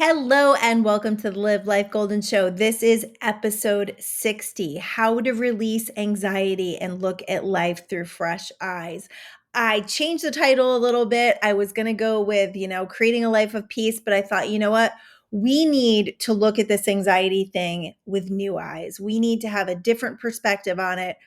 Hello and welcome to the Live Life Golden Show. This is episode 60, how to release anxiety and look at life through fresh eyes. I changed the title a little bit. I was going to go with, creating a life of peace, but I thought, you know what? We need to look at this anxiety thing with new eyes. We need to have a different perspective on it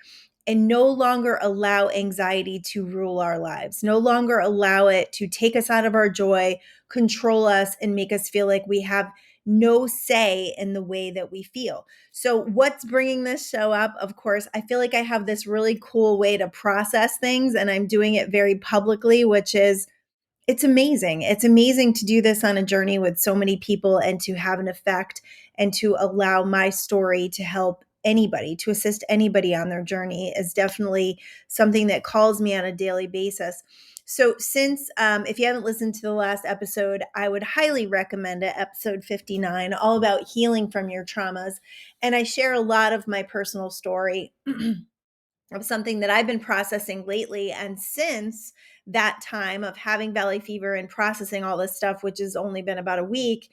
and no longer allow anxiety to rule our lives, no longer allow it to take us out of our joy, control us, and make us feel like we have no say in the way that we feel. So, what's bringing this show up? Of course, I feel like I have this really cool way to process things, and I'm doing it very publicly, which is it's amazing. It's amazing to do this on a journey with so many people and to have an effect and to allow my story to help anybody, to assist anybody on their journey is definitely something that calls me on a daily basis. So, if you haven't listened to the last episode, I would highly recommend it, episode 59, all about healing from your traumas. And I share a lot of my personal story of something that I've been processing lately. And since that time of having valley fever and processing all this stuff, which has only been about a week,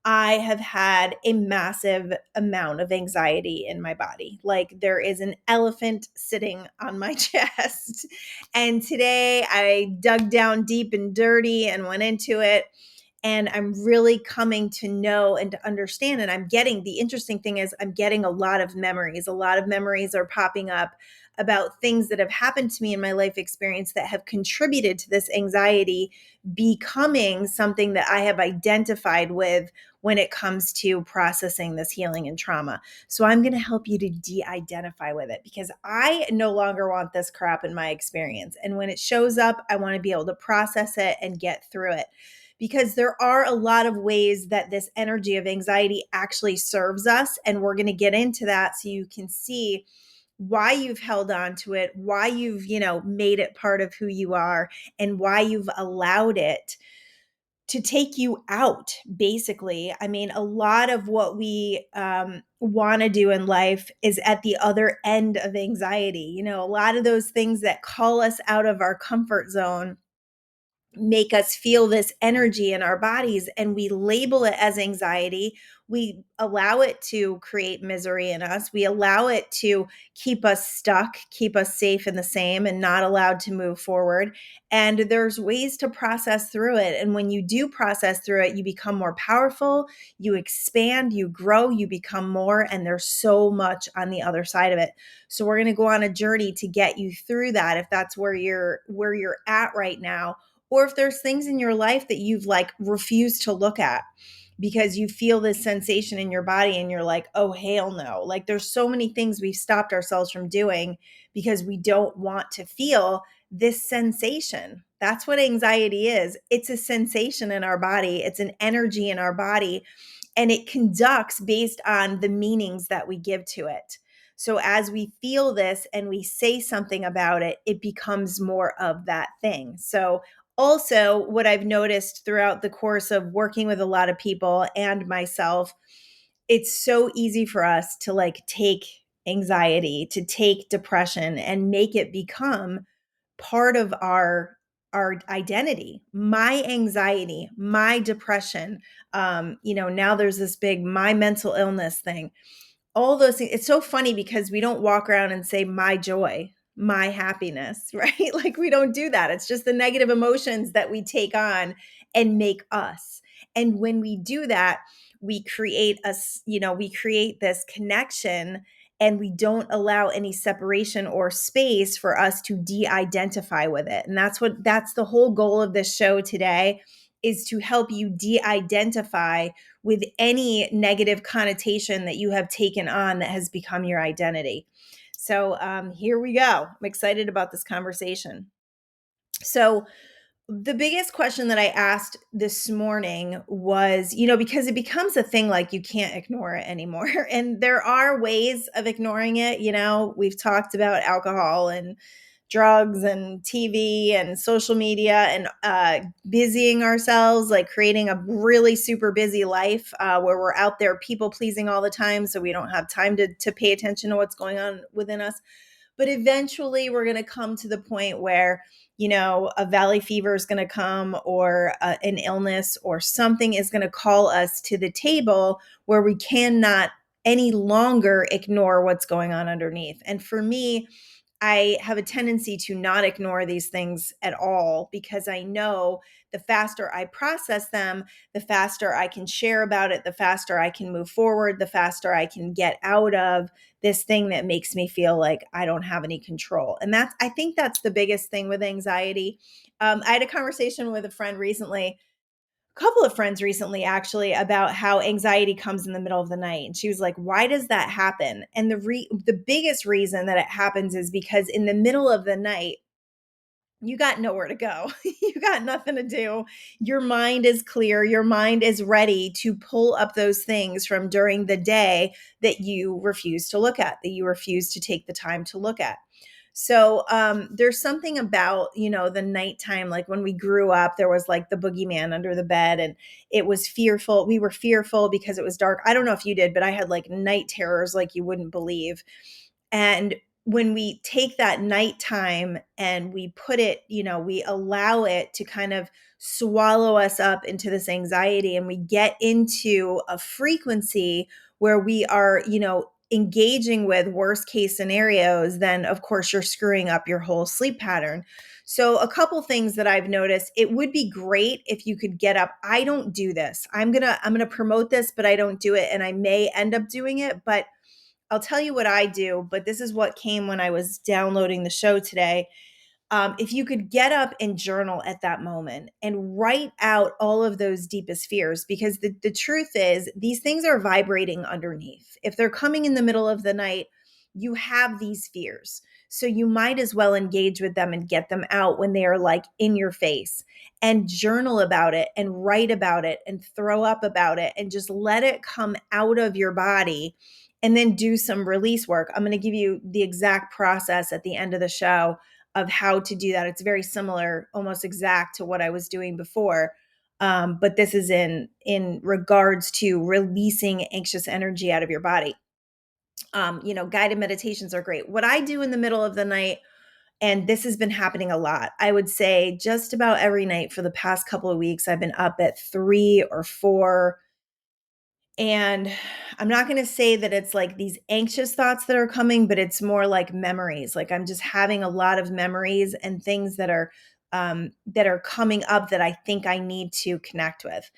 I have had a massive amount of anxiety in my body. Like there is an elephant sitting on my chest. And today I dug down deep and dirty and went into it. And I'm really coming to know and to understand. And the interesting thing is, I'm getting a lot of memories. A lot of memories are popping up about things that have happened to me in my life experience that have contributed to this anxiety becoming something that I have identified with when it comes to processing this healing and trauma. So I'm going to help you to de-identify with it because I no longer want this crap in my experience. And when it shows up, I want to be able to process it and get through it. Because there are a lot of ways that this energy of anxiety actually serves us. And we're going to get into that so you can see why you've held on to it, why you've, made it part of who you are, and why you've allowed it to take you out, basically. I mean, a lot of what we want to do in life is at the other end of anxiety. A lot of those things that call us out of our comfort zone make us feel this energy in our bodies and we label it as anxiety. We allow it to create misery in us. We allow it to keep us stuck, keep us safe in the same and not allowed to move forward. And there's ways to process through it. And when you do process through it, you become more powerful, you expand, you grow, you become more, and there's so much on the other side of it. So we're going to go on a journey to get you through that if that's where you're at right now. Or if there's things in your life that you've refused to look at because you feel this sensation in your body and you're like, oh, hell no. Like there's so many things we've stopped ourselves from doing because we don't want to feel this sensation. That's what anxiety is. It's a sensation in our body. It's an energy in our body, and it conducts based on the meanings that we give to it. So as we feel this and we say something about it, it becomes more of that thing. So also, what I've noticed throughout the course of working with a lot of people and myself, it's so easy for us to take anxiety, to take depression and make it become part of our identity. My anxiety, my depression, now there's this big my mental illness thing. All those things. It's so funny because we don't walk around and say my joy, my happiness, right? Like we don't do that. It's just the negative emotions that we take on and make us. And when we do that, we create we create this connection and we don't allow any separation or space for us to de-identify with it. And that's the whole goal of this show today, is to help you de-identify with any negative connotation that you have taken on that has become your identity. So here we go. I'm excited about this conversation. So the biggest question that I asked this morning was, because it becomes a thing, like you can't ignore it anymore. And there are ways of ignoring it. We've talked about alcohol and drugs and TV and social media and busying ourselves, like creating a really super busy life where we're out there people pleasing all the time. So we don't have time to pay attention to what's going on within us. but eventually we're going to come to the point where, a valley fever is going to come, or an illness or something is going to call us to the table where we cannot any longer ignore what's going on underneath. And for me, I have a tendency to not ignore these things at all, because I know the faster I process them, the faster I can share about it, the faster I can move forward, the faster I can get out of this thing that makes me feel like I don't have any control. And I think that's the biggest thing with anxiety. I had a conversation with a friend recently, couple of friends recently actually, about how anxiety comes in the middle of the night, and she was like, why does that happen? And the biggest reason that it happens is because in the middle of the night you got nowhere to go. You got nothing to do. Your mind is clear. Your mind is ready to pull up those things from during the day that you refuse to look at, that you refuse to take the time to look at. So there's something about, the nighttime, like when we grew up, there was like the boogeyman under the bed, and it was fearful. We were fearful because it was dark. I don't know if you did, but I had like night terrors like you wouldn't believe. And when we take that nighttime and we put it, we allow it to kind of swallow us up into this anxiety, and we get into a frequency where we are, engaging with worst case scenarios, then of course you're screwing up your whole sleep pattern. So a couple things that I've noticed, it would be great if you could get up. I don't do this. I'm going to promote this, but I don't do it, and I may end up doing it, but I'll tell you what I do. But this is what came when I was downloading the show today. If you could get up and journal at that moment and write out all of those deepest fears, because the truth is these things are vibrating underneath. If they're coming in the middle of the night, you have these fears. So you might as well engage with them and get them out when they are like in your face, and journal about it and write about it and throw up about it and just let it come out of your body, and then do some release work. I'm going to give you the exact process at the end of the show of how to do that. It's very similar, almost exact to what I was doing before. But this is in regards to releasing anxious energy out of your body. Guided meditations are great. What I do in the middle of the night, and this has been happening a lot, I would say just about every night for the past couple of weeks, I've been up at 3 or 4. And I'm not going to say that it's like these anxious thoughts that are coming, but it's more like memories. Like I'm just having a lot of memories and things that are coming up that I think I need to connect with.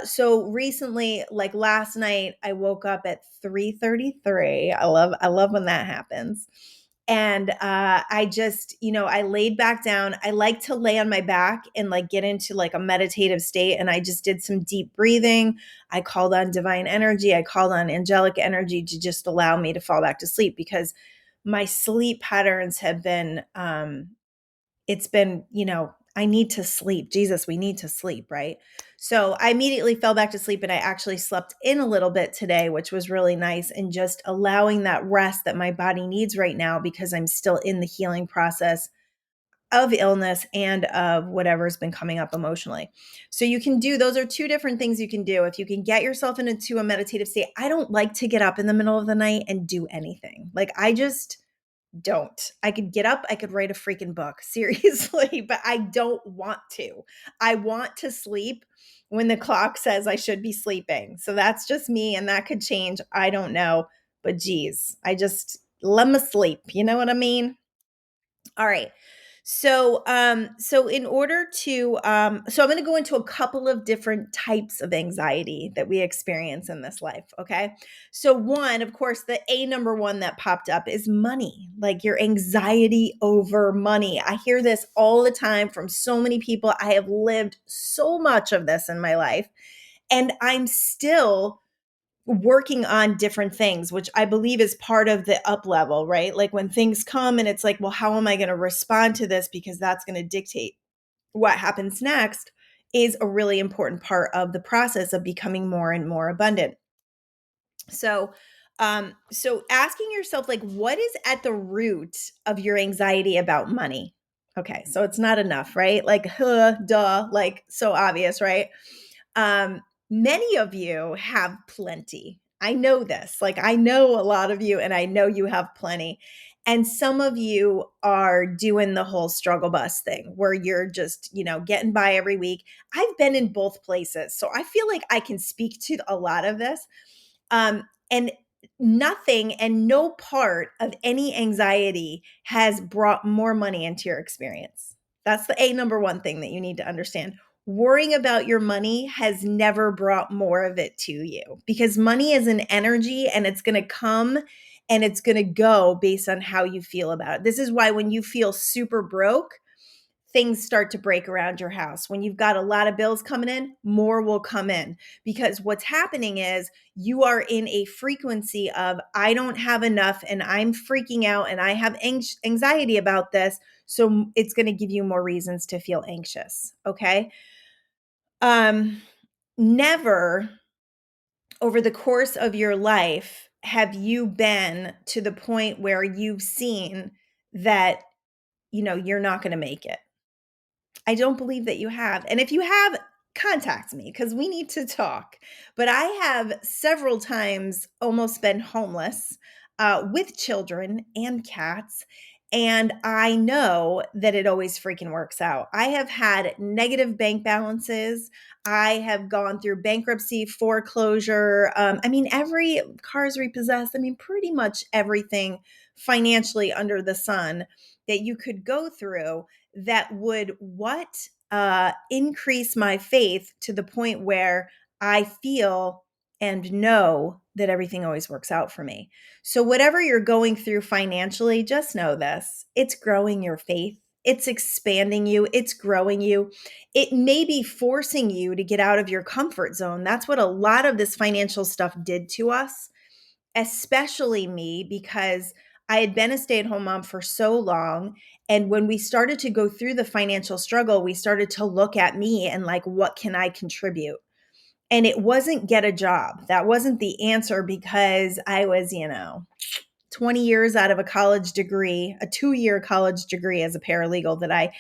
So recently, like last night, I woke up at 3:33. I love when that happens. And I just, I laid back down. I like to lay on my back and like get into like a meditative state. And I just did some deep breathing. I called on divine energy. I called on angelic energy to just allow me to fall back to sleep, because my sleep patterns have been, it's been, I need to sleep. Jesus, we need to sleep, right? So I immediately fell back to sleep, and I actually slept in a little bit today, which was really nice, and just allowing that rest that my body needs right now, because I'm still in the healing process of illness and of whatever's been coming up emotionally. So you can do, those are two different things you can do. If you can get yourself into a meditative state, I don't like to get up in the middle of the night and do anything. Like I just don't. I could get up, I could write a freaking book, seriously, but I don't want to. I want to sleep when the clock says I should be sleeping. So that's just me, and that could change. I don't know, but geez, I just let me sleep. You know what I mean? All right. So in order to, so I'm going to go into a couple of different types of anxiety that we experience in this life. Okay. So one, of course, the number one that popped up is money, like your anxiety over money. I hear this all the time from so many people. I have lived so much of this in my life, and I'm still working on different things, which I believe is part of the up level, right? Like when things come and it's like, well, how am I going to respond to this? Because that's going to dictate what happens next, is a really important part of the process of becoming more and more abundant. So asking yourself, like, what is at the root of your anxiety about money? Okay. So it's not enough, right? Like, duh, like so obvious, right? Many of you have plenty. I know this. Like, I know a lot of you, and I know you have plenty. And some of you are doing the whole struggle bus thing where you're just, getting by every week. I've been in both places. So I feel like I can speak to a lot of this. And nothing and no part of any anxiety has brought more money into your experience. That's the number one thing that you need to understand. Worrying about your money has never brought more of it to you, because money is an energy and it's going to come and it's going to go based on how you feel about it. This is why when you feel super broke, things start to break around your house. When you've got a lot of bills coming in, more will come in, because what's happening is you are in a frequency of, I don't have enough and I'm freaking out and I have anxiety about this. So it's going to give you more reasons to feel anxious. Okay. Um, Never over the course of your life have you been to the point where you've seen that, you're not going to make it. I don't believe that you have. And if you have, contact me because we need to talk. But I have several times almost been homeless with children and cats. And I know that it always freaking works out. I have had negative bank balances. I have gone through bankruptcy, foreclosure. Every cars repossessed. Pretty much everything financially under the sun that you could go through that would increase my faith to the point where I feel and know that everything always works out for me. So whatever you're going through financially, just know this. It's growing your faith. It's expanding you. It's growing you. It may be forcing you to get out of your comfort zone. That's what a lot of this financial stuff did to us, especially me, because I had been a stay-at-home mom for so long. And when we started to go through the financial struggle, we started to look at me and like, what can I contribute? And it wasn't get a job. That wasn't the answer, because I was, 20 years out of a college degree, a 2-year college degree as a paralegal that I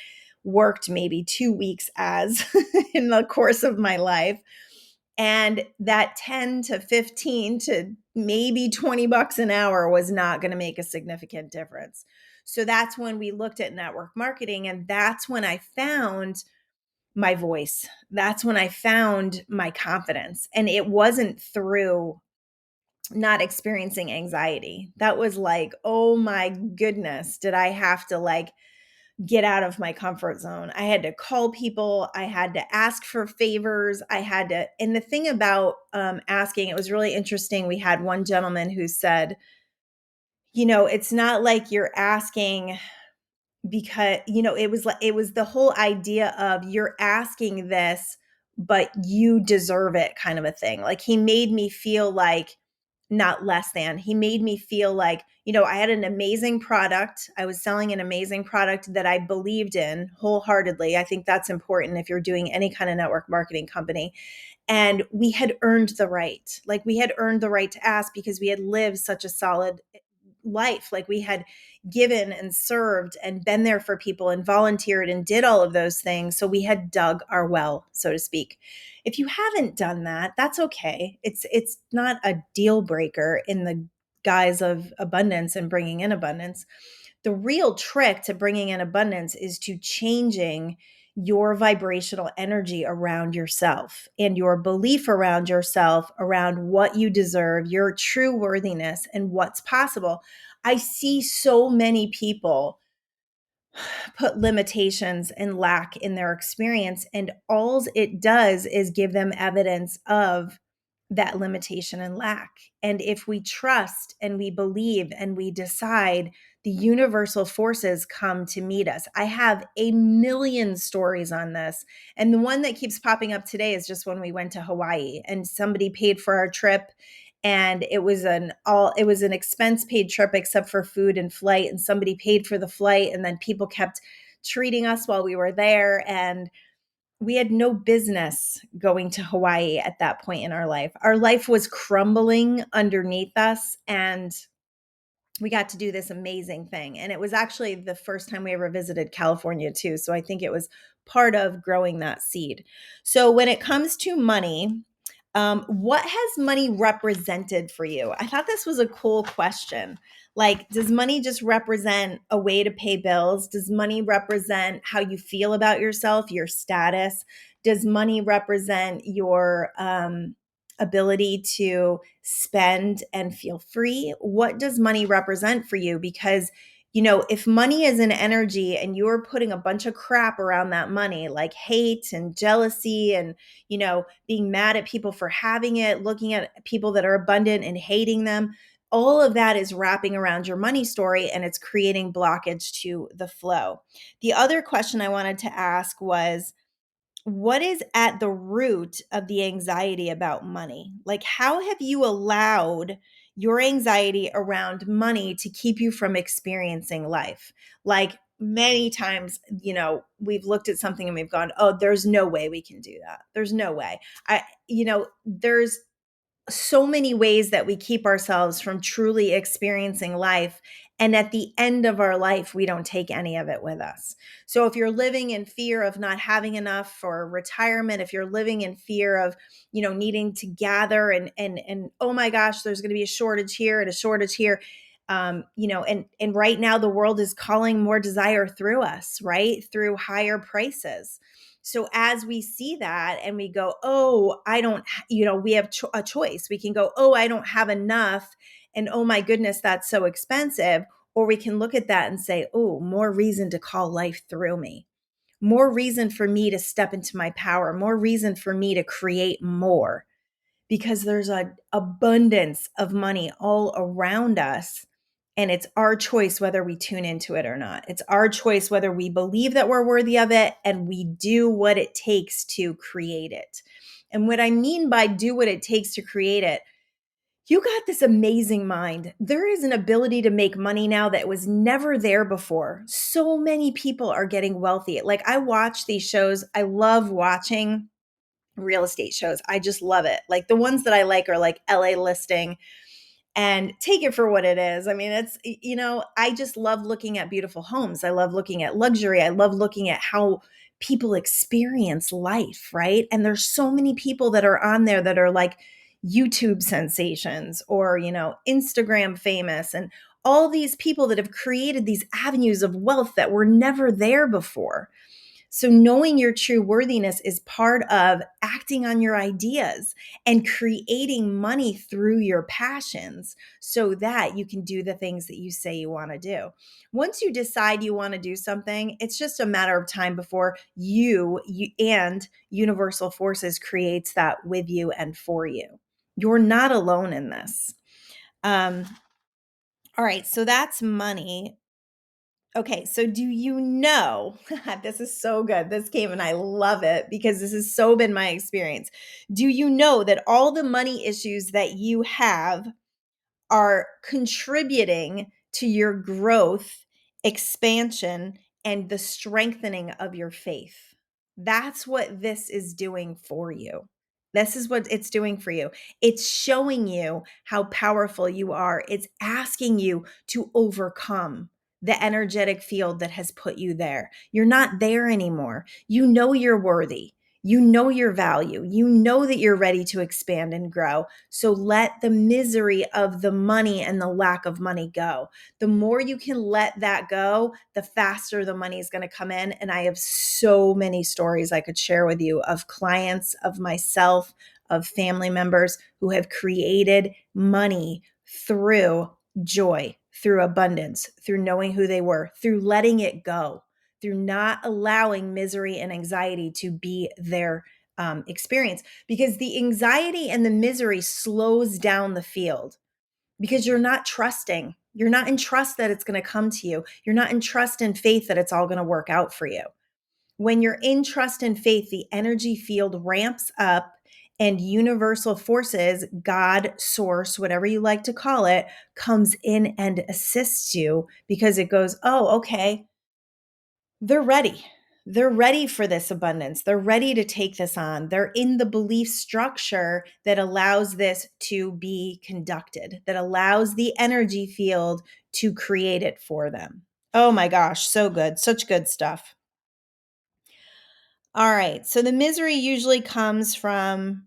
worked maybe 2 weeks as in the course of my life. And that 10 to 15 to maybe $20 an hour was not going to make a significant difference. So that's when we looked at network marketing. And that's when I found my voice. That's when I found my confidence. And it wasn't through not experiencing anxiety. That was like, oh my goodness, did I have to get out of my comfort zone? I had to call people. I had to ask for favors. And the thing about asking, it was really interesting. We had one gentleman who said, it's not like you're asking because, it was the whole idea of you're asking this, but you deserve it kind of a thing. Like, he made me feel like not less than. He made me feel like, I had an amazing product. I was selling an amazing product that I believed in wholeheartedly. I think that's important if you're doing any kind of network marketing company. And we had earned the right. Like, we had earned the right to ask because we had lived such a solid life. Like, we had given and served and been there for people and volunteered and did all of those things. So we had dug our well, so to speak. If you haven't done that, that's okay. It's not a deal breaker in the guise of abundance and bringing in abundance. The real trick to bringing in abundance is to changing your vibrational energy around yourself and your belief around yourself, around what you deserve, your true worthiness, and what's possible. I see so many people put limitations and lack in their experience, and all it does is give them evidence of that limitation and lack. And if we trust and we believe and we decide, the universal forces come to meet us. I have a million stories on this. And the one that keeps popping up today is just when we went to Hawaii and somebody paid for our trip. And it was an expense paid trip except for food and flight. And somebody paid for the flight. And then people kept treating us while we were there. And we had no business going to Hawaii at that point in our life. Our life was crumbling underneath us, and we got to do this amazing thing. And it was actually the first time we ever visited California too. So I think it was part of growing that seed. So when it comes to money, What has money represented for you? I thought this was a cool question. Like, does money just represent a way to pay bills? Does money represent how you feel about yourself, your status? Does money represent your ability to spend and feel free? What does money represent for you? Because if money is an energy and you're putting a bunch of crap around that money, like hate and jealousy and being mad at people for having it, looking at people that are abundant and hating them. All of that is wrapping around your money story and it's creating blockage to the flow. The other question I wanted to ask was, what is at the root of the anxiety about money? Like, how have you allowed your anxiety around money to keep you from experiencing life? Like, many times, we've looked at something and we've gone, oh, there's no way we can do that. There's no way. There's so many ways that we keep ourselves from truly experiencing life. And at the end of our life, we don't take any of it with us. So if you're living in fear of not having enough for retirement, if you're living in fear of, needing to gather and oh my gosh, there's going to be a shortage here and a shortage here. And right now the world is calling more desire through us, right? Through higher prices. So as we see that and we go, oh, I don't, we have a choice. We can go, oh, I don't have enough. And oh my goodness, that's so expensive. Or we can look at that and say, oh, more reason to call life through me. More reason for me to step into my power. More reason for me to create more. Because there's an abundance of money all around us. And it's our choice whether we tune into it or not. It's our choice whether we believe that we're worthy of it and we do what it takes to create it. And what I mean by do what it takes to create it, you got this amazing mind. There is an ability to make money now that was never there before. So many people are getting wealthy. Like, I watch these shows. I love watching real estate shows. I just love it. Like, the ones that I like are like LA Listing, and take it for what it is. I mean, I just love looking at beautiful homes. I love looking at luxury. I love looking at how people experience life, right? And there's so many people that are on there that are like YouTube sensations or, Instagram famous, and all these people that have created these avenues of wealth that were never there before. So knowing your true worthiness is part of acting on your ideas and creating money through your passions so that you can do the things that you say you want to do. Once you decide you want to do something, it's just a matter of time before you and universal forces creates that with you and for you. You're not alone in this. All right, so that's money. Okay, so do you know, this is so good. This came and I love it because this has so been my experience. Do you know that all the money issues that you have are contributing to your growth, expansion, and the strengthening of your faith? That's what this is doing for you. This is what it's doing for you. It's showing you how powerful you are. It's asking you to overcome the energetic field that has put you there. You're not there anymore. You know you're worthy. You know your value. You know that you're ready to expand and grow. So let the misery of the money and the lack of money go. The more you can let that go, the faster the money is going to come in. And I have so many stories I could share with you of clients, of myself, of family members who have created money through joy, through abundance, through knowing who they were, through letting it go, through not allowing misery and anxiety to be their experience, because the anxiety and the misery slows down the field because you're not trusting. You're not in trust that it's going to come to you. You're not in trust and faith that it's all going to work out for you. When you're in trust and faith, the energy field ramps up and universal forces, God, source, whatever you like to call it, comes in and assists you because it goes, oh, okay, they're ready. They're ready for this abundance. They're ready to take this on. They're in the belief structure that allows this to be conducted, that allows the energy field to create it for them. Oh my gosh, so good. Such good stuff. All right. So the misery usually comes from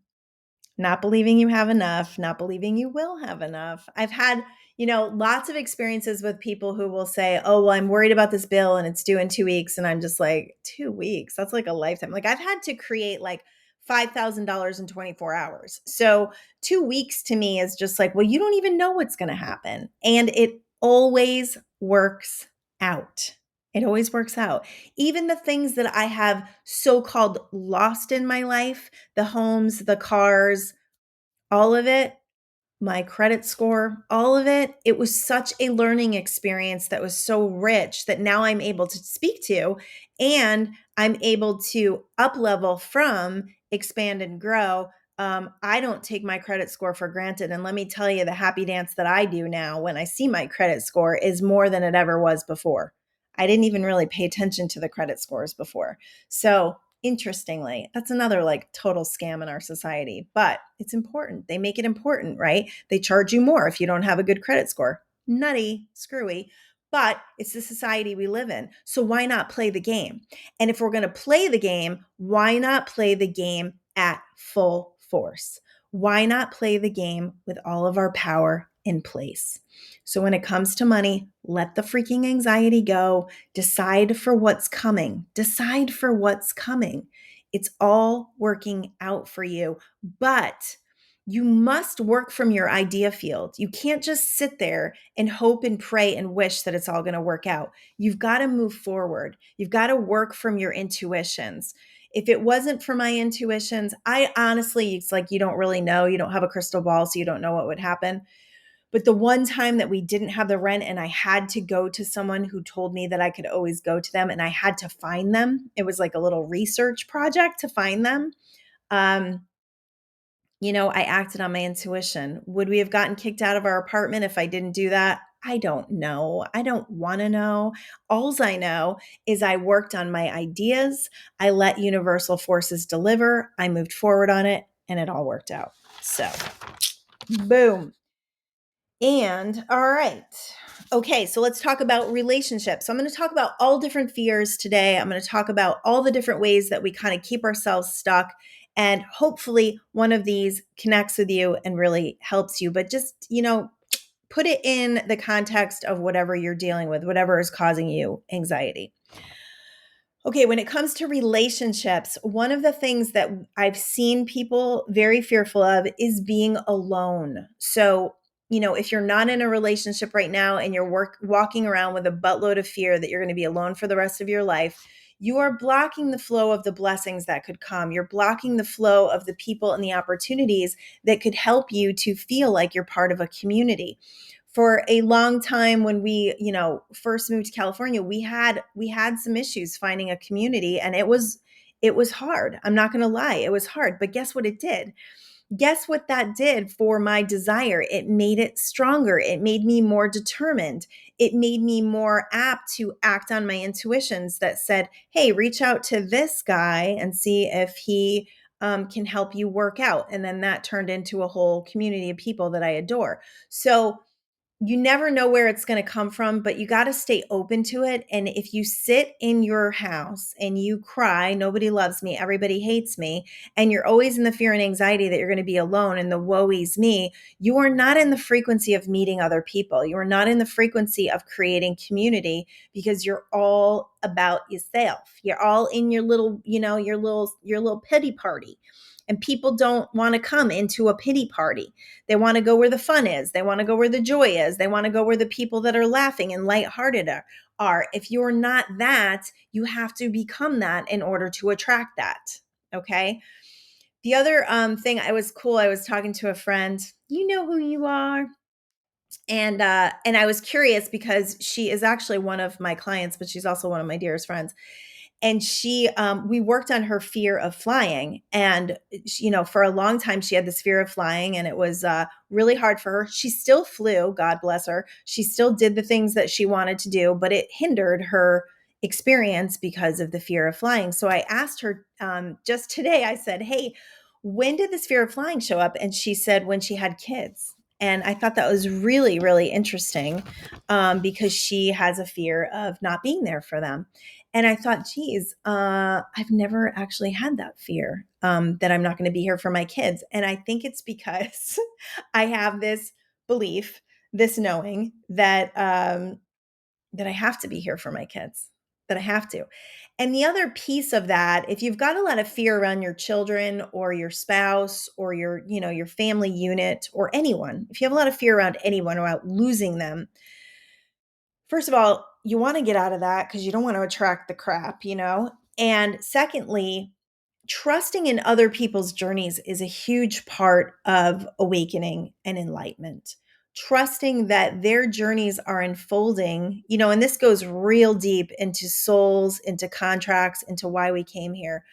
not believing you have enough, not believing you will have enough. I've had, lots of experiences with people who will say, oh, well, I'm worried about this bill and it's due in 2 weeks. And I'm just like, 2 weeks? That's like a lifetime. Like I've had to create like $5,000 in 24 hours. So 2 weeks to me is just like, well, you don't even know what's going to happen. And it always works out. It always works out. Even the things that I have so-called lost in my life, the homes, the cars, all of it, my credit score, all of it, it was such a learning experience that was so rich that now I'm able to speak to, and I'm able to up level from expand and grow. I don't take my credit score for granted. And let me tell you, the happy dance that I do now when I see my credit score is more than it ever was before. I didn't even really pay attention to the credit scores before. So interestingly, that's another like total scam in our society, but it's important. They make it important, right? They charge you more if you don't have a good credit score. Nutty, screwy, but it's the society we live in. So why not play the game? And if we're going to play the game, why not play the game at full force? Why not play the game with all of our power in place? So when it comes to money, let the freaking anxiety go. Decide for what's coming. Decide for what's coming. It's all working out for you, but you must work from your idea field. You can't just sit there and hope and pray and wish that it's all going to work out. You've got to move forward. You've got to work from your intuitions. If it wasn't for my intuitions, I honestly, it's like you don't really know. You don't have a crystal ball, so you don't know what would happen. But the one time that we didn't have the rent and I had to go to someone who told me that I could always go to them and I had to find them, it was like a little research project to find them. Um, I acted on my intuition. Would we have gotten kicked out of our apartment if I didn't do that? I don't know. I don't want to know. Alls I know is I worked on my ideas. I let universal forces deliver. I moved forward on it and it all worked out. So, boom. And all right. Okay, so let's talk about relationships. So I'm going to talk about all different fears today. I'm going to talk about all the different ways that we kind of keep ourselves stuck. And hopefully one of these connects with you and really helps you. But just, put it in the context of whatever you're dealing with, whatever is causing you anxiety. Okay, when it comes to relationships, one of the things that I've seen people very fearful of is being alone. So, if you're not in a relationship right now and you're walking around with a buttload of fear that you're going to be alone for the rest of your life, you are blocking the flow of the blessings that could come. You're blocking the flow of the people and the opportunities that could help you to feel like you're part of a community. For a long time when we, first moved to California, we had some issues finding a community, and it was hard. I'm not going to lie, it was hard, but guess what it did? Guess what that did for my desire? It made it stronger. It made me more determined. It made me more apt to act on my intuitions that said, hey, reach out to this guy and see if he can help you work out. And then that turned into a whole community of people that I adore. So you never know where it's going to come from, but you got to stay open to it. And if you sit in your house and you cry, nobody loves me, everybody hates me, and you're always in the fear and anxiety that you're going to be alone and the woe is me, you are not in the frequency of meeting other people. You are not in the frequency of creating community because you're all about yourself. You're all in your little, your little pity party. And people don't want to come into a pity party. They want to go where the fun is. They want to go where the joy is. They want to go where the people that are laughing and lighthearted are. If you're not that, you have to become that in order to attract that. Okay. The other thing, I was talking to a friend. You know who you are. And I was curious because she is actually one of my clients, but she's also one of my dearest friends. And she, we worked on her fear of flying. And, for a long time, she had this fear of flying and it was really hard for her. She still flew, God bless her. She still did the things that she wanted to do, but it hindered her experience because of the fear of flying. So I asked her just today, I said, hey, when did this fear of flying show up? And she said, when she had kids. And I thought that was really, really interesting because she has a fear of not being there for them. And I thought, geez, I've never actually had that fear. that I'm not going to be here for my kids. And I think it's because I have this belief, this knowing that I have to be here for my kids, that I have to. And the other piece of that, if you've got a lot of fear around your children or your spouse or your family unit or anyone, if you have a lot of fear around anyone about losing them, first of all, you want to get out of that because you don't want to attract the crap. And secondly, trusting in other people's journeys is a huge part of awakening and enlightenment. Trusting that their journeys are unfolding, and this goes real deep into souls, into contracts, into why we came here,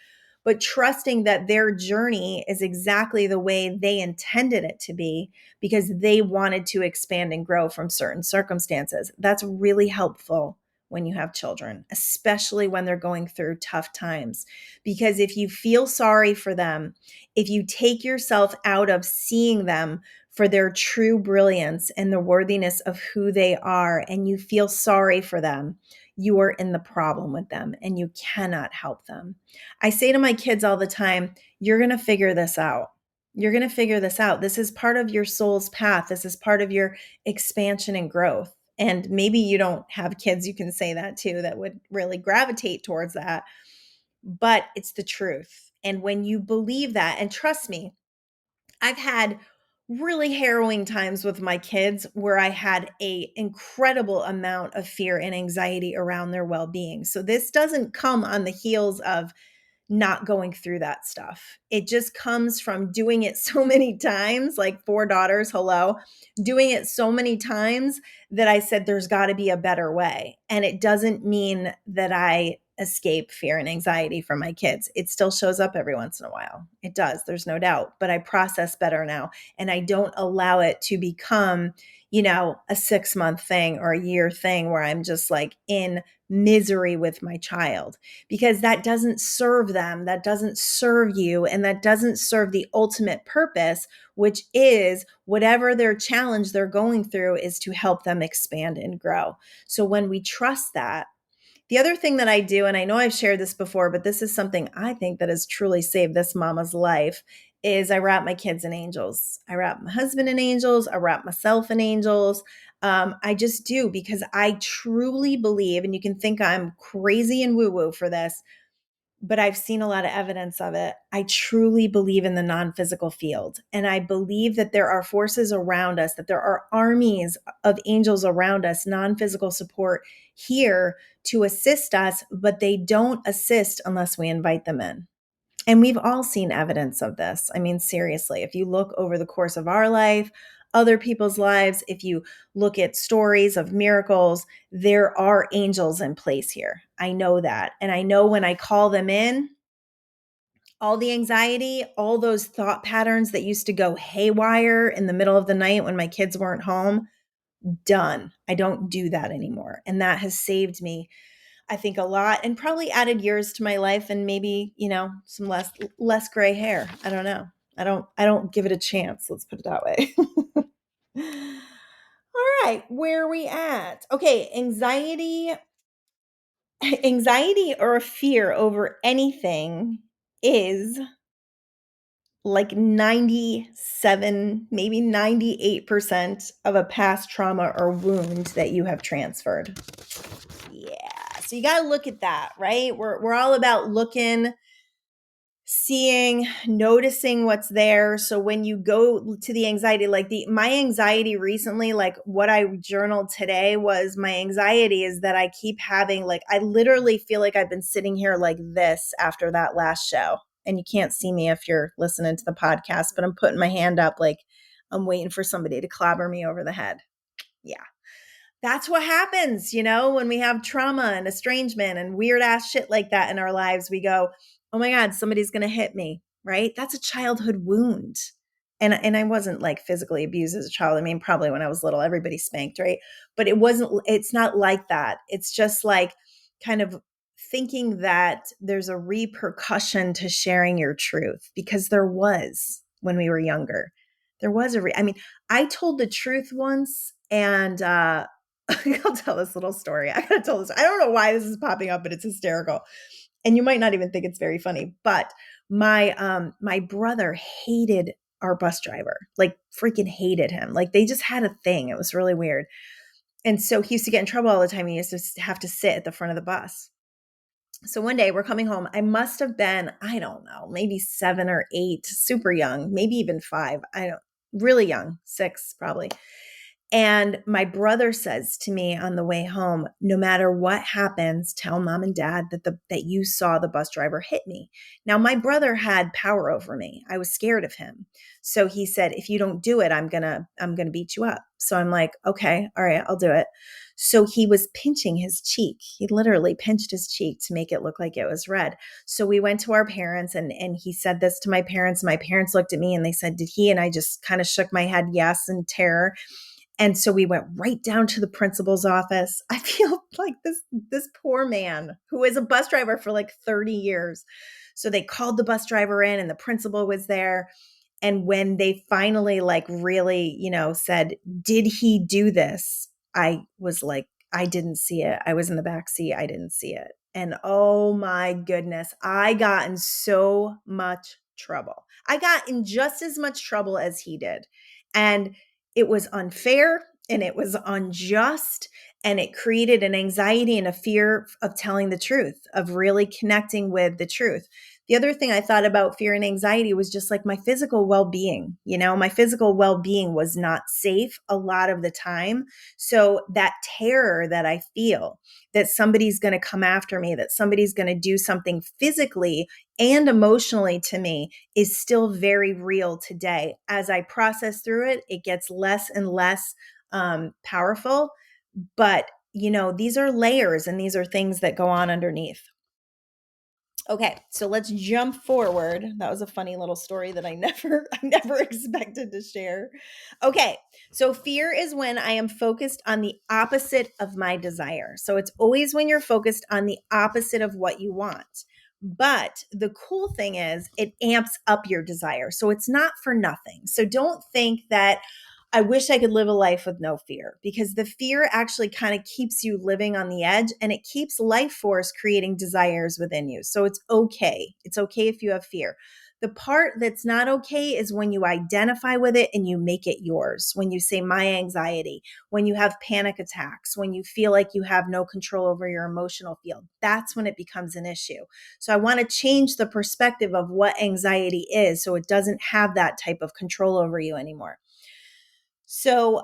but trusting that their journey is exactly the way they intended it to be because they wanted to expand and grow from certain circumstances. That's really helpful when you have children, especially when they're going through tough times. Because if you feel sorry for them, if you take yourself out of seeing them for their true brilliance and the worthiness of who they are, and you feel sorry for them, you are in the problem with them and you cannot help them. I say to my kids all the time, you're going to figure this out. You're going to figure this out. This is part of your soul's path. This is part of your expansion and growth. And maybe you don't have kids, you can say that too, that would really gravitate towards that. But it's the truth. And when you believe that, and trust me, I've had really harrowing times with my kids where I had a incredible amount of fear and anxiety around their well-being. So this doesn't come on the heels of not going through that stuff. It just comes from doing it so many times, like 4 daughters, hello, doing it so many times that I said, there's got to be a better way. And it doesn't mean that I escape fear and anxiety from my kids. It still shows up every once in a while. It does, there's no doubt, but I process better now. And I don't allow it to become, a 6-month thing or a year thing where I'm just like in misery with my child, because that doesn't serve them, that doesn't serve you, and that doesn't serve the ultimate purpose, which is whatever their challenge they're going through is to help them expand and grow. So when we trust that, the other thing that I do, and I know I've shared this before, but this is something I think that has truly saved this mama's life, is I wrap my kids in angels. I wrap my husband in angels. I wrap myself in angels. I just do, because I truly believe, and you can think I'm crazy and woo-woo for this, but I've seen a lot of evidence of it. I truly believe in the non-physical field. And I believe that there are forces around us, that there are armies of angels around us, non-physical support here to assist us, but they don't assist unless we invite them in. And we've all seen evidence of this. I mean, seriously, if you look over the course of our life, other people's lives, if you look at stories of miracles, there are angels in place here. I know that. And I know when I call them in, all the anxiety, all those thought patterns that used to go haywire in the middle of the night when my kids weren't home, done. I don't do that anymore. And that has saved me, I think, a lot, and probably added years to my life, and maybe, some less gray hair. I don't know. I don't give it a chance. Let's put it that way. All right, where are we at? Okay, anxiety or a fear over anything is like 97, maybe 98% of a past trauma or wound that you have transferred. Yeah. So you got to look at that, right? We're all about looking, seeing, noticing what's there. So when you go to the anxiety, like my anxiety recently, like what I journaled today was my anxiety is that I keep having, like, I literally feel like I've been sitting here like this after that last show. And you can't see me if you're listening to the podcast, but I'm putting my hand up like I'm waiting for somebody to clobber me over the head. Yeah. That's what happens, when we have trauma and estrangement and weird ass shit like that in our lives. We go, oh my God, somebody's going to hit me, right? That's a childhood wound. And I wasn't like physically abused as a child. I mean, probably when I was little, everybody spanked, right? But it's not like that. It's just like kind of thinking that there's a repercussion to sharing your truth, because there was when we were younger. There was I mean, I told the truth once, and I'll tell this little story. I gotta tell this. I don't know why this is popping up, but it's hysterical. And you might not even think it's very funny. But My brother hated our bus driver, like freaking hated him. Like they just had a thing. It was really weird. And so he used to get in trouble all the time. He used to have to sit at the front of the bus. So one day we're coming home. I must have been, I don't know, maybe 7 or 8, super young, maybe even 5. I don't, really young, 6 probably. And my brother says to me on the way home, no matter what happens, tell mom and dad that you saw the bus driver hit me. Now, my brother had power over me. I was scared of him. So he said, if you don't do it, I'm gonna beat you up. So I'm like, okay, all right, I'll do it. So he was pinching his cheek. He literally pinched his cheek to make it look like it was red. So we went to our parents and he said this to my parents. My parents looked at me and they said, did he? And I just kind of shook my head yes in terror. And so we went right down to the principal's office. I feel like this poor man who was a bus driver for like 30 years. So they called the bus driver in and the principal was there. And when they finally like really, said, did he do this? I was like, I didn't see it. I was in the back seat. I didn't see it. And oh my goodness, I got in so much trouble. I got in just as much trouble as he did. And it was unfair and it was unjust and it created an anxiety and a fear of telling the truth, of really connecting with the truth. The other thing I thought about fear and anxiety was just like my physical well-being. My physical well-being was not safe a lot of the time. So that terror that I feel that somebody's going to come after me, that somebody's going to do something physically and emotionally to me is still very real today. As I process through it, it gets less and less powerful. But, these are layers and these are things that go on underneath. Okay, so let's jump forward. That was a funny little story that I never expected to share. Okay, so fear is when I am focused on the opposite of my desire. So it's always when you're focused on the opposite of what you want. But the cool thing is it amps up your desire. So it's not for nothing. So don't think that I wish I could live a life with no fear, because the fear actually kind of keeps you living on the edge and it keeps life force creating desires within you. So it's okay. It's okay if you have fear. The part that's not okay is when you identify with it and you make it yours. When you say my anxiety, when you have panic attacks, when you feel like you have no control over your emotional field, that's when it becomes an issue. So I want to change the perspective of what anxiety is so it doesn't have that type of control over you anymore. So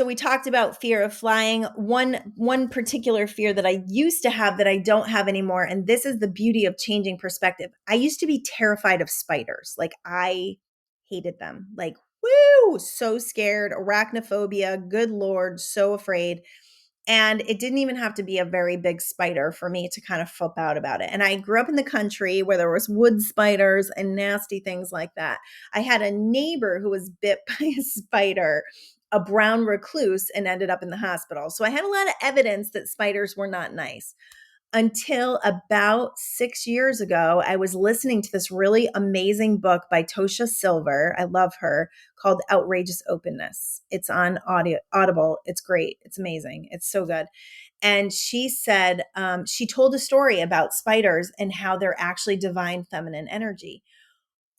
we talked about fear of flying. One particular fear that I used to have that I don't have anymore, and this is the beauty of changing perspective. I used to be terrified of spiders. Like I hated them. Like, woo, so scared, arachnophobia, good Lord, so afraid. And it didn't even have to be a very big spider for me to kind of flip out about it. And I grew up in the country where there was wood spiders and nasty things like that. I had a neighbor who was bit by a spider, a brown recluse, and ended up in the hospital. So I had a lot of evidence that spiders were not nice. Until about 6 years ago, I was listening to this really amazing book by Tosha Silver. I love her, called Outrageous Openness. It's on Audible. It's great. It's amazing. It's so good. And she said, she told a story about spiders and how they're actually divine feminine energy.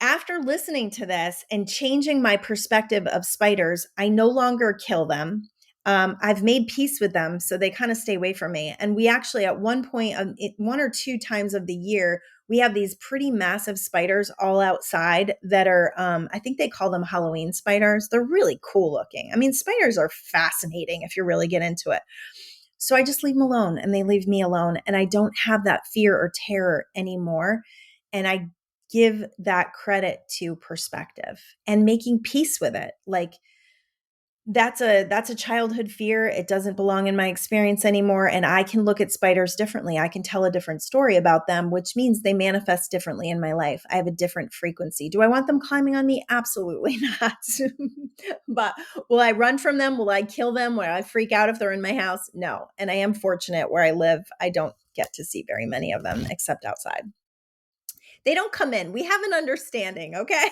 After listening to this and changing my perspective of spiders, I no longer kill them. I've made peace with them, so they kind of stay away from me. And we actually, at one point, 1 or 2 times of the year, we have these pretty massive spiders all outside that are, I think they call them Halloween spiders. They're really cool looking. I mean, spiders are fascinating if you really get into it. So I just leave them alone and they leave me alone. And I don't have that fear or terror anymore. And I give that credit to perspective and making peace with it. Like that's a childhood fear. It doesn't belong in my experience anymore. And I can look at spiders differently. I can tell a different story about them, which means they manifest differently in my life. I have a different frequency. Do I want them climbing on me? Absolutely not. But will I run from them? Will I kill them? Will I freak out if they're in my house? No. And I am fortunate where I live. I don't get to see very many of them except outside. They don't come in. We have an understanding, okay?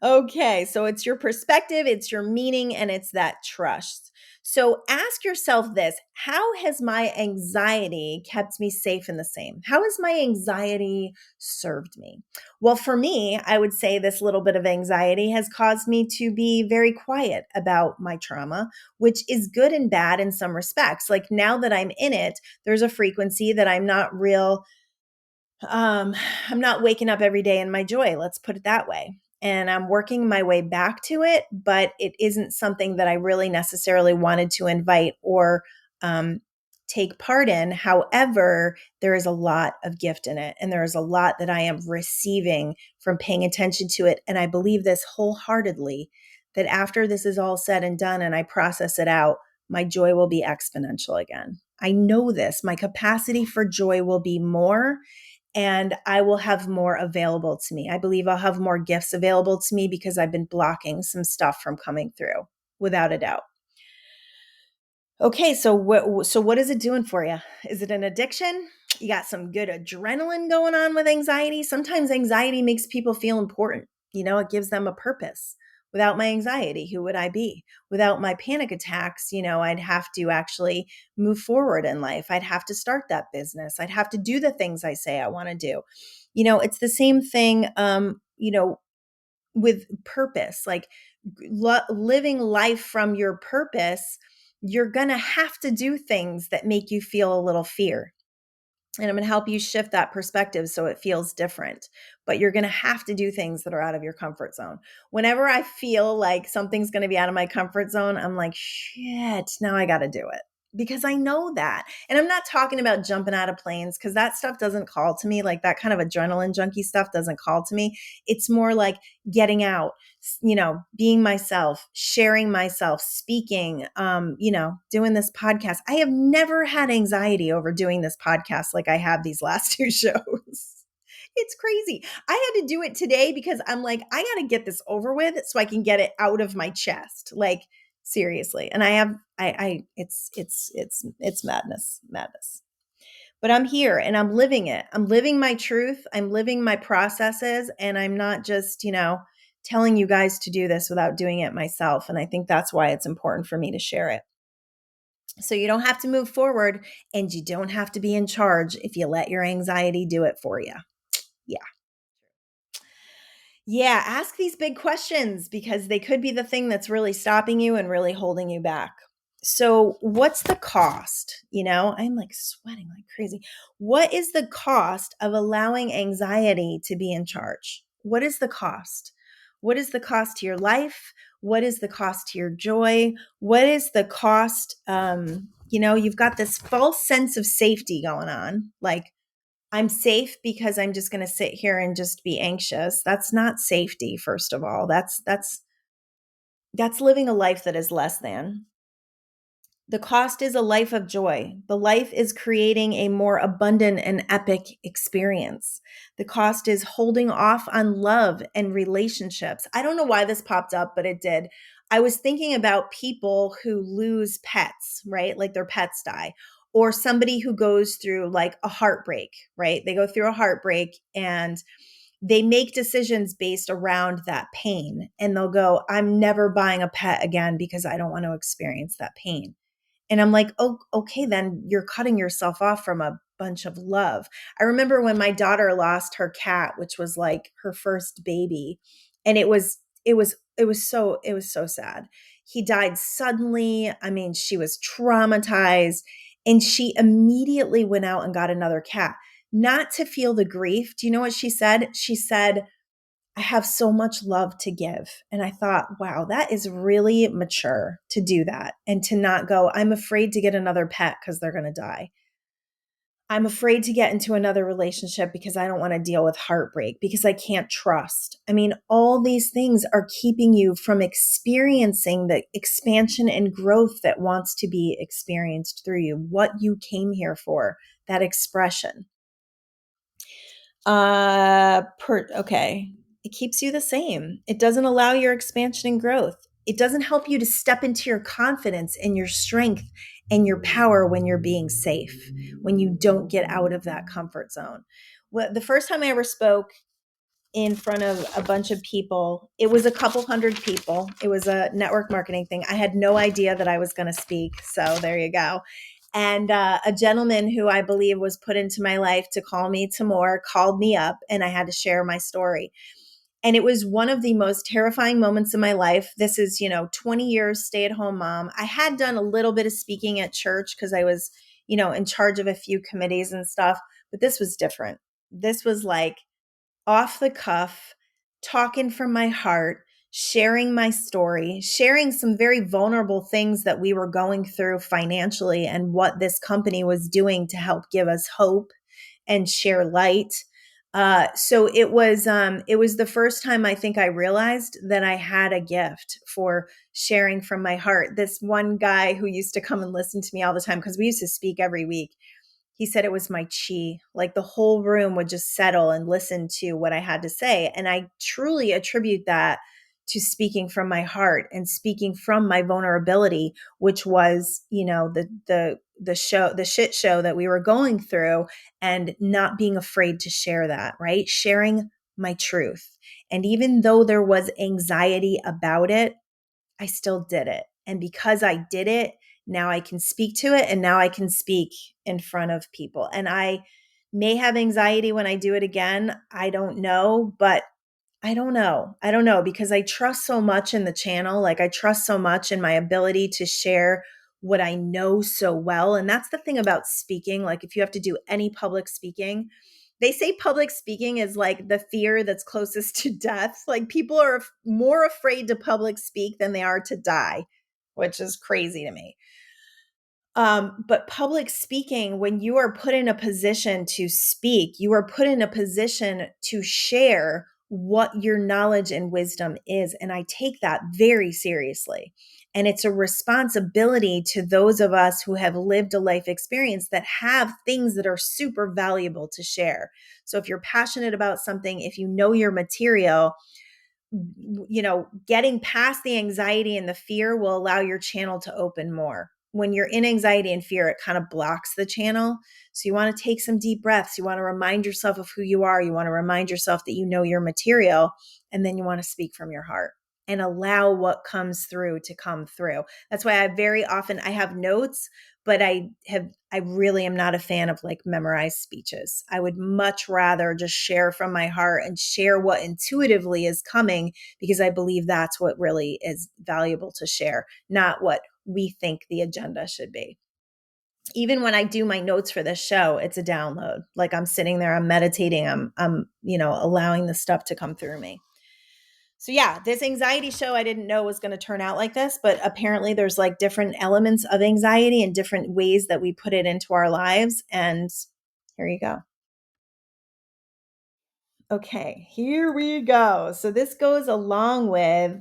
Okay, so it's your perspective, it's your meaning, and it's that trust. So ask yourself this: how has my anxiety kept me safe and the same? How has my anxiety served me? Well, for me, I would say this little bit of anxiety has caused me to be very quiet about my trauma, which is good and bad in some respects. Like now that I'm in it, there's a frequency that um I'm not waking up every day in my joy, let's put it that way. And I'm working my way back to it, but it isn't something that I really necessarily wanted to invite or um take part in. However, there is a lot of gift in it, and there is a lot that I am receiving from paying attention to it. And I believe this wholeheartedly, that after this is all said and done and I process it out, my joy will be exponential again. I know this. My capacity for joy will be more, and I will have more available to me. I believe I'll have more gifts available to me because I've been blocking some stuff from coming through, without a doubt. Okay, so what is it doing for you? Is it an addiction? You got some good adrenaline going on with anxiety. Sometimes anxiety makes people feel important. It gives them a purpose. Without my anxiety, who would I be? Without my panic attacks, I'd have to actually move forward in life. I'd have to start that business. I'd have to do the things I say I want to do. It's the same thing with purpose, like living life from your purpose. You're going to have to do things that make you feel a little fear. And I'm going to help you shift that perspective so it feels different. But you're going to have to do things that are out of your comfort zone. Whenever I feel like something's going to be out of my comfort zone, I'm like, shit, now I got to do it, because I know that. And I'm not talking about jumping out of planes, because that stuff doesn't call to me. Like that kind of adrenaline junkie stuff doesn't call to me. It's more like getting out, being myself, sharing myself, speaking, doing this podcast. I have never had anxiety over doing this podcast like I have these last two shows. It's crazy. I had to do it today because I'm like, I got to get this over with so I can get it out of my chest. Like seriously. And it's madness. But I'm here and I'm living it. I'm living my truth. I'm living my processes, and I'm not just, telling you guys to do this without doing it myself. And I think that's why it's important for me to share it. So you don't have to move forward, and you don't have to be in charge if you let your anxiety do it for you. Yeah. Yeah, ask these big questions, because they could be the thing that's really stopping you and really holding you back. So, what's the cost? I'm like sweating like crazy. What is the cost of allowing anxiety to be in charge? What is the cost? What is the cost to your life? What is the cost to your joy? What is the cost? You've got this false sense of safety going on. Like, I'm safe because I'm just going to sit here and just be anxious. That's not safety, first of all. That's living a life that is less than. The cost is a life of joy. The life is creating a more abundant and epic experience. The cost is holding off on love and relationships. I don't know why this popped up, but it did. I was thinking about people who lose pets, right? Like their pets die, or somebody who goes through like a heartbreak, right? They go through a heartbreak and they make decisions based around that pain. And they'll go, I'm never buying a pet again because I don't want to experience that pain. And I'm like, oh, okay, then you're cutting yourself off from a bunch of love. I remember when my daughter lost her cat, which was like her first baby. And it was so sad. He died suddenly. I mean, she was traumatized, and she immediately went out and got another cat, not to feel the grief. Do you know what she said? She said, I have so much love to give. And I thought, wow, that is really mature to do that, and to not go, I'm afraid to get another pet because they're going to die. I'm afraid to get into another relationship because I don't want to deal with heartbreak, because I can't trust. I mean, all these things are keeping you from experiencing the expansion and growth that wants to be experienced through you, what you came here for, that expression. Okay. It keeps you the same. It doesn't allow your expansion and growth. It doesn't help you to step into your confidence and your strength and your power when you're being safe, when you don't get out of that comfort zone. Well, the first time I ever spoke in front of a bunch of people. It was a couple hundred people. It was a network marketing thing. I had no idea that I was going to speak. So there you go. And a gentleman who I believe was put into my life to call me to more called me up, and I had to share my story. And it was one of the most terrifying moments in my life. This is, 20 years stay-at-home mom. I had done a little bit of speaking at church because I was, in charge of a few committees and stuff, but this was different. This was like off the cuff, talking from my heart, sharing my story, sharing some very vulnerable things that we were going through financially and what this company was doing to help give us hope and share light. So it was the first time I think I realized that I had a gift for sharing from my heart. This one guy who used to come and listen to me all the time, because we used to speak every week, he said it was my chi. Like the whole room would just settle and listen to what I had to say. And I truly attribute that to speaking from my heart and speaking from my vulnerability, which was, the shit show that we were going through, and not being afraid to share that, right? Sharing my truth. And even though there was anxiety about it, I still did it. And because I did it, now I can speak to it, and now I can speak in front of people. And I may have anxiety when I do it again. I don't know, but I don't know. I don't know, because I trust so much in the channel. Like I trust so much in my ability to share what I know so well. And that's the thing about speaking. Like if you have to do any public speaking, they say public speaking is like the fear that's closest to death. Like people are more afraid to public speak than they are to die, which is crazy to me. But public speaking, when you are put in a position to speak, you are put in a position to share what your knowledge and wisdom is. And I take that very seriously. And it's a responsibility to those of us who have lived a life experience that have things that are super valuable to share. So if you're passionate about something, if you know your material, getting past the anxiety and the fear will allow your channel to open more. When you're in anxiety and fear, it kind of blocks the channel. So you want to take some deep breaths. You want to remind yourself of who you are. You want to remind yourself that you know your material, and then you want to speak from your heart and allow what comes through to come through. That's why I have notes, but I really am not a fan of like memorized speeches. I would much rather just share from my heart and share what intuitively is coming, because I believe that's what really is valuable to share, not what we think the agenda should be. Even when I do my notes for this show, it's a download. Like I'm sitting there, I'm meditating, I'm allowing the stuff to come through me. So yeah, this anxiety show, I didn't know was going to turn out like this, but apparently there's like different elements of anxiety and different ways that we put it into our lives. And here you go. Okay, here we go. So this goes along with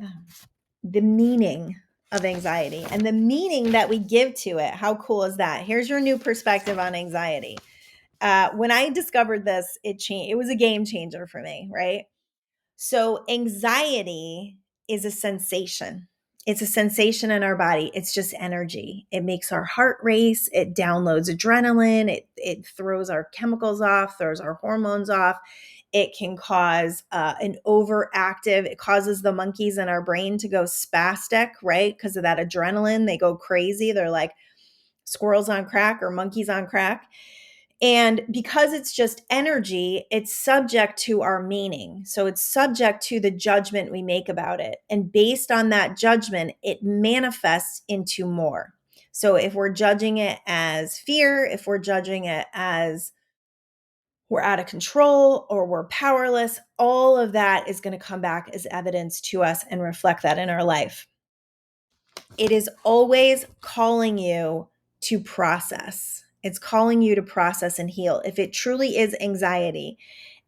the meaning of anxiety and the meaning that we give to it. How cool is that? Here's your new perspective on anxiety. When I discovered this, it was a game changer for me, right? So anxiety is a sensation. It's a sensation in our body. It's just energy. It makes our heart race. It downloads adrenaline. It throws our chemicals off, throws our hormones off. It can cause it causes the monkeys in our brain to go spastic, right? Because of that adrenaline, they go crazy. They're like squirrels on crack or monkeys on crack. And because it's just energy, it's subject to our meaning. So it's subject to the judgment we make about it. And based on that judgment, it manifests into more. So if we're judging it as fear, if we're judging it as we're out of control or we're powerless, all of that is going to come back as evidence to us and reflect that in our life. It is always calling you to process. It's calling you to process and heal. If it truly is anxiety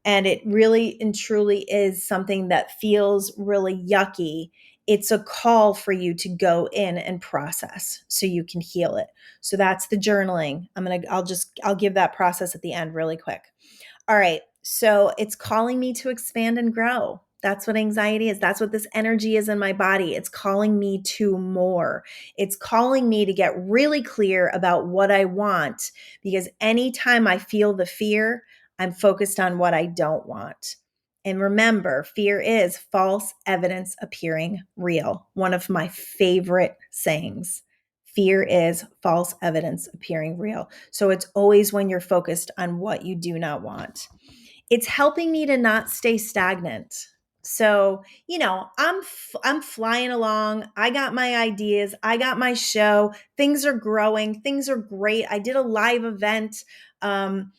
and it really and truly is something that feels really yucky, it's a call for you to go in and process so you can heal it. So that's the journaling. I'll give that process at the end really quick. All right. So it's calling me to expand and grow. That's what anxiety is. That's what this energy is in my body. It's calling me to more. It's calling me to get really clear about what I want, because anytime I feel the fear, I'm focused on what I don't want. And remember, fear is false evidence appearing real. One of my favorite sayings. Fear is false evidence appearing real. So it's always when you're focused on what you do not want. It's helping me to not stay stagnant. So, I'm flying along. I got my ideas. I got my show. Things are growing. Things are great. I did a live event. I'm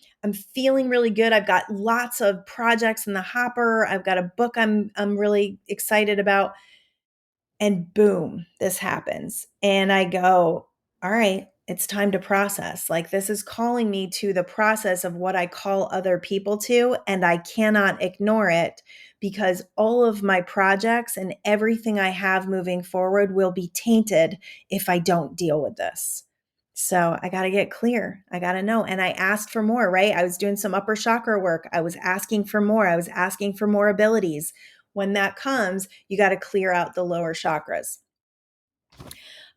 feeling really good. I've got lots of projects in the hopper. I've got a book I'm really excited about. And boom, this happens. And I go, all right, it's time to process. Like, this is calling me to the process of what I call other people to, and I cannot ignore it because all of my projects and everything I have moving forward will be tainted if I don't deal with this. So I got to get clear. I got to know. And I asked for more, right? I was doing some upper chakra work. I was asking for more. I was asking for more abilities. When that comes, you got to clear out the lower chakras.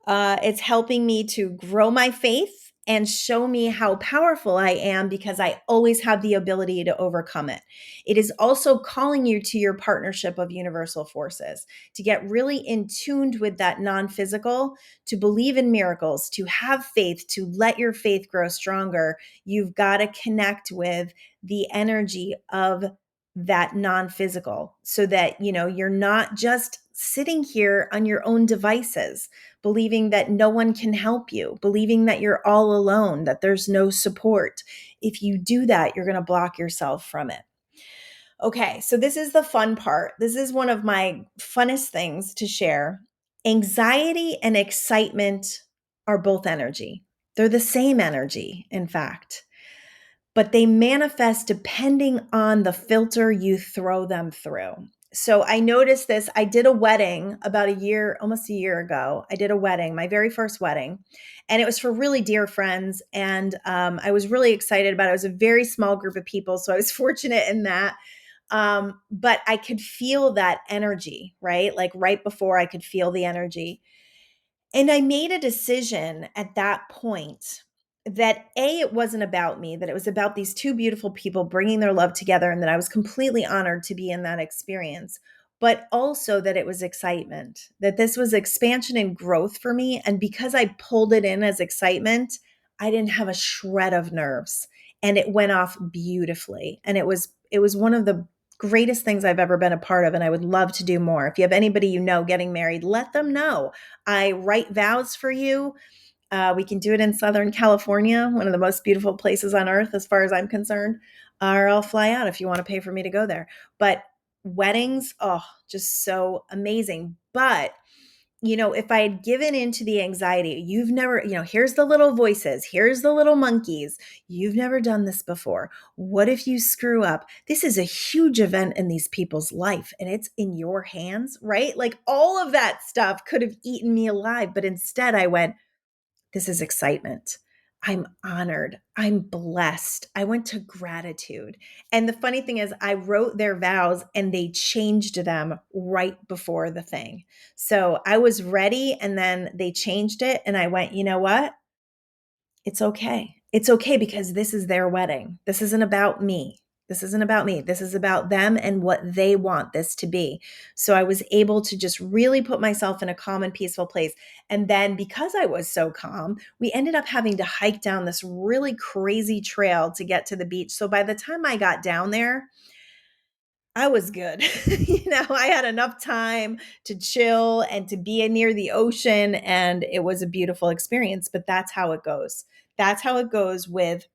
It's helping me to grow my faith and show me how powerful I am because I always have the ability to overcome it. It is also calling you to your partnership of universal forces, to get really in tuned with that non-physical, to believe in miracles, to have faith, to let your faith grow stronger. You've got to connect with the energy of that non-physical so that, you're not just sitting here on your own devices, believing that no one can help you, believing that you're all alone, that there's no support. If you do that, you're going to block yourself from it. Okay, so this is the fun part. This is one of my funnest things to share. Anxiety and excitement are both energy. They're the same energy, in fact, but they manifest depending on the filter you throw them through. So I noticed this. I did a wedding about almost a year ago. I did a wedding, my very first wedding, and it was for really dear friends. And I was really excited about it. It was a very small group of people, so I was fortunate in that. But I could feel that energy, right? Like right before I could feel the energy. And I made a decision at that point that it wasn't about me, that it was about these two beautiful people bringing their love together, and that I was completely honored to be in that experience, but also that it was excitement, that this was expansion and growth for me. And because I pulled it in as excitement, I didn't have a shred of nerves, and it went off beautifully. And it was one of the greatest things I've ever been a part of. And I would love to do more. If you have anybody getting married, let them know. I write vows for you. We can do it in Southern California, one of the most beautiful places on earth, as far as I'm concerned. Or I'll fly out if you want to pay for me to go there. But weddings, oh, just so amazing. But if I had given into the anxiety, you've never, here's the little voices, here's the little monkeys. You've never done this before. What if you screw up? This is a huge event in these people's life, and it's in your hands, right? Like, all of that stuff could have eaten me alive. But instead I went, this is excitement. I'm honored. I'm blessed. I went to gratitude. And the funny thing is, I wrote their vows and they changed them right before the thing. So I was ready, and then they changed it. And I went, you know what? It's okay. It's okay, because this is their wedding. This isn't about me. This isn't about me. This is about them and what they want this to be. So I was able to just really put myself in a calm and peaceful place. And then, because I was so calm, we ended up having to hike down this really crazy trail to get to the beach. So by the time I got down there, I was good. I had enough time to chill and to be near the ocean, and it was a beautiful experience. But that's how it goes. That's how it goes with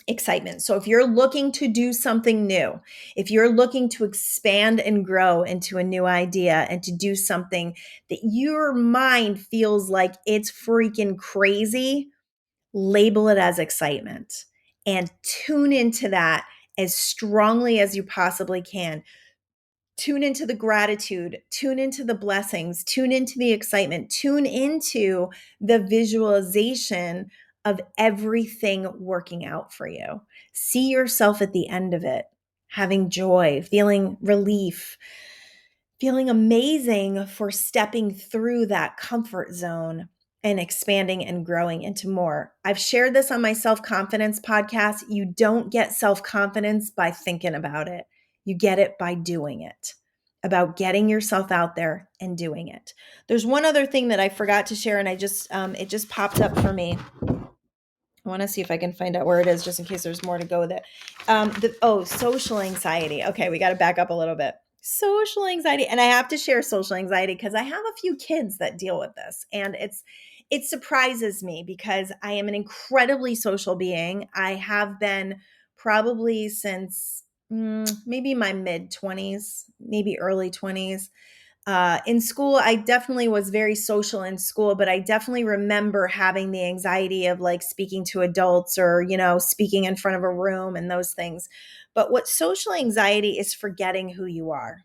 excitement. So if you're looking to do something new, if you're looking to expand and grow into a new idea and to do something that your mind feels like it's freaking crazy, label it as excitement and tune into that as strongly as you possibly can. Tune into the gratitude, tune into the blessings, tune into the excitement, tune into the visualization of everything working out for you. See yourself at the end of it, having joy, feeling relief, feeling amazing for stepping through that comfort zone and expanding and growing into more. I've shared this on my self-confidence podcast. You don't get self-confidence by thinking about it. You get it by doing it, about getting yourself out there and doing it. There's one other thing that I forgot to share, and it just popped up for me. I want to see if I can find out where it is, just in case there's more to go with it. Social anxiety. Okay, we got to back up a little bit. Social anxiety, and I have to share social anxiety because I have a few kids that deal with this, and it surprises me because I am an incredibly social being. I have been probably since maybe my mid 20s, maybe early 20s. In school, I definitely was very social in school, but I definitely remember having the anxiety of like speaking to adults or, speaking in front of a room and those things. But what social anxiety is forgetting who you are.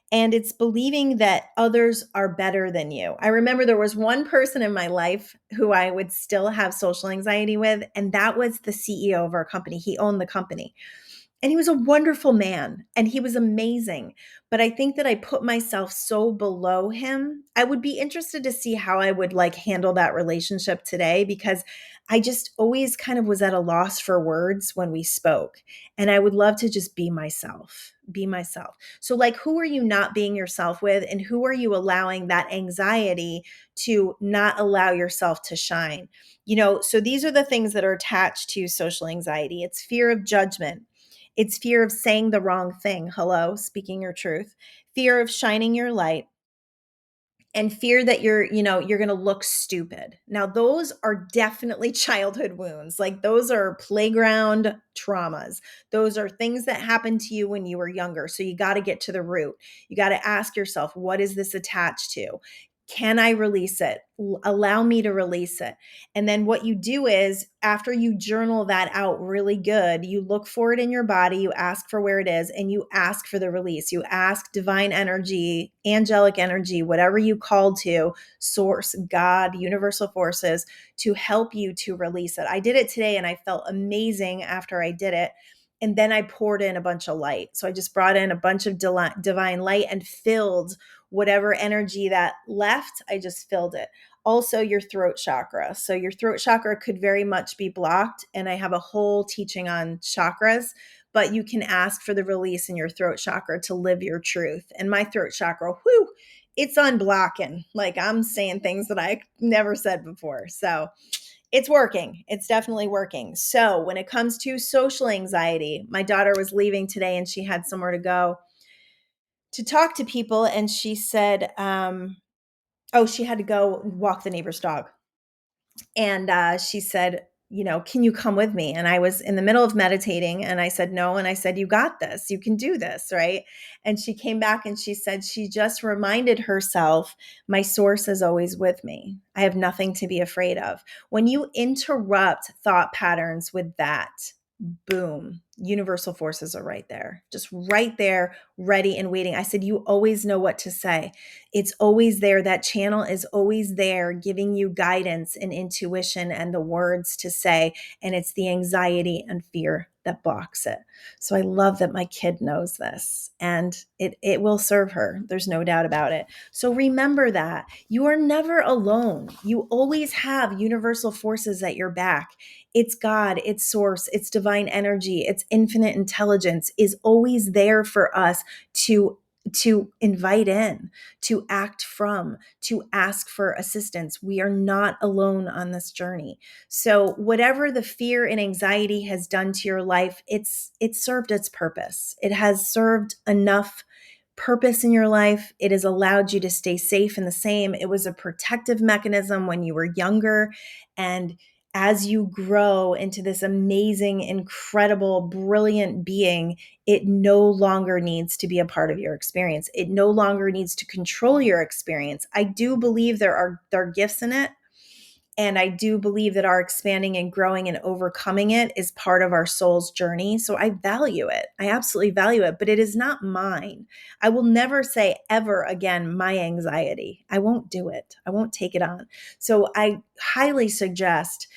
And it's believing that others are better than you. I remember there was one person in my life who I would still have social anxiety with, and that was the CEO of our company. He owned the company. And he was a wonderful man and he was amazing. But I think that I put myself so below him. I would be interested to see how I would like handle that relationship today because I just always kind of was at a loss for words when we spoke. And I would love to just be myself, be myself. So, like, who are you not being yourself with? And who are you allowing that anxiety to not allow yourself to shine? So these are the things that are attached to social anxiety. It's fear of judgment. It's fear of saying the wrong thing. Hello, speaking your truth. Fear of shining your light and fear that you're going to look stupid. Now, those are definitely childhood wounds. Like those are playground traumas. Those are things that happened to you when you were younger. So you got to get to the root. You got to ask yourself, what is this attached to? Can I release it? Allow me to release it. And then what you do is after you journal that out really good, you look for it in your body, you ask for where it is, and you ask for the release. You ask divine energy, angelic energy, whatever you call to, source, God, universal forces, to help you to release it. I did it today and I felt amazing after I did it. And then I poured in a bunch of light. So I just brought in a bunch of divine light and filled whatever energy that left, I just filled it. Also, your throat chakra. So, your throat chakra could very much be blocked. And I have a whole teaching on chakras, but you can ask for the release in your throat chakra to live your truth. And my throat chakra, whoo, it's unblocking. Like I'm saying things that I never said before. So, it's working. It's definitely working. So, when it comes to social anxiety, my daughter was leaving today and she had somewhere to go to talk to people. And she said, she had to go walk the neighbor's dog. And she said, can you come with me? And I was in the middle of meditating and I said, no. And I said, you got this. You can do this. Right. And she came back and she said, she just reminded herself, my source is always with me. I have nothing to be afraid of. When you interrupt thought patterns with that, boom, universal forces are right there, just right there, ready and waiting. I said, you always know what to say. It's always there. That channel is always there, giving you guidance and intuition and the words to say. And it's the anxiety and fear that blocks it. So I love that my kid knows this and it will serve her. There's no doubt about it. So remember that you are never alone. You always have universal forces at your back. It's God, it's source, it's divine energy, it's infinite intelligence is always there for us to invite in, to act from, to ask for assistance. We are not alone on this journey. So whatever the fear and anxiety has done to your life, it's served its purpose. It has served enough purpose in your life. It has allowed you to stay safe and the same. It was a protective mechanism when you were younger. And as you grow into this amazing, incredible, brilliant being, it no longer needs to be a part of your experience. It no longer needs to control your experience. I do believe there are gifts in it. And I do believe that our expanding and growing and overcoming it is part of our soul's journey. So I value it. I absolutely value it, but it is not mine. I will never say ever again, my anxiety. I won't do it. I won't take it on. So I highly suggest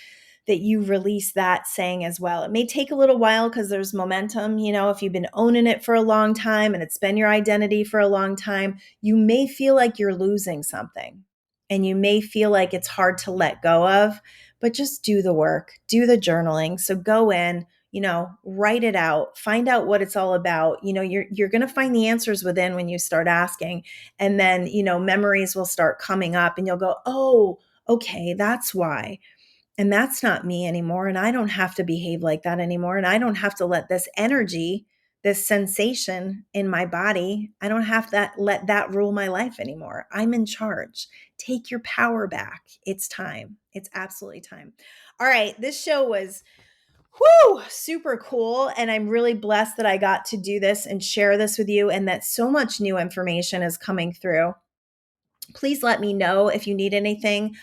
that you release that saying as well. It may take a little while because there's momentum. If you've been owning it for a long time and it's been your identity for a long time, you may feel like you're losing something and you may feel like it's hard to let go of, but just do the work, do the journaling. So go in, write it out, find out what it's all about. You're going to find the answers within when you start asking. And then, memories will start coming up and you'll go, oh, okay, that's why. And that's not me anymore. And I don't have to behave like that anymore. And I don't have to let this energy, this sensation in my body, I don't have to let that rule my life anymore. I'm in charge. Take your power back. It's time. It's absolutely time. All right. This show was super cool. And I'm really blessed that I got to do this and share this with you and that so much new information is coming through. Please let me know if you need anything.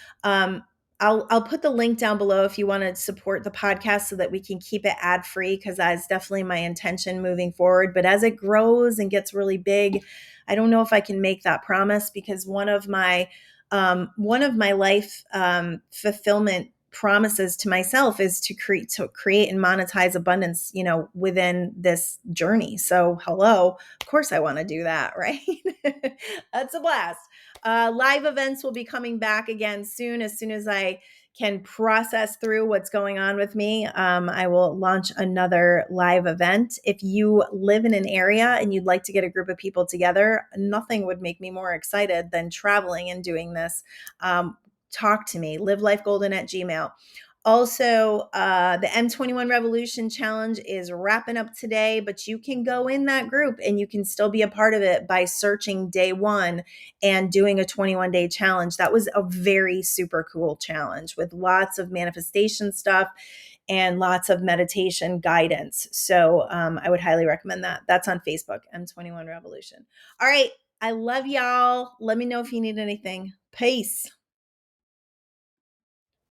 I'll put the link down below if you want to support the podcast so that we can keep it ad free, because that's definitely my intention moving forward. But as it grows and gets really big, I don't know if I can make that promise, because one of my life fulfillment promises to myself is to create and monetize abundance, within this journey. So hello, of course I want to do that, right? That's a blast. Live events will be coming back again soon. As soon as I can process through what's going on with me, I will launch another live event. If you live in an area and you'd like to get a group of people together, nothing would make me more excited than traveling and doing this. Talk to me, livelifegolden@gmail.com. Also, the M21 Revolution Challenge is wrapping up today, but you can go in that group and you can still be a part of it by searching day one and doing a 21-day challenge. That was a very super cool challenge with lots of manifestation stuff and lots of meditation guidance. So I would highly recommend that. That's on Facebook, M21 Revolution. All right. I love y'all. Let me know if you need anything. Peace.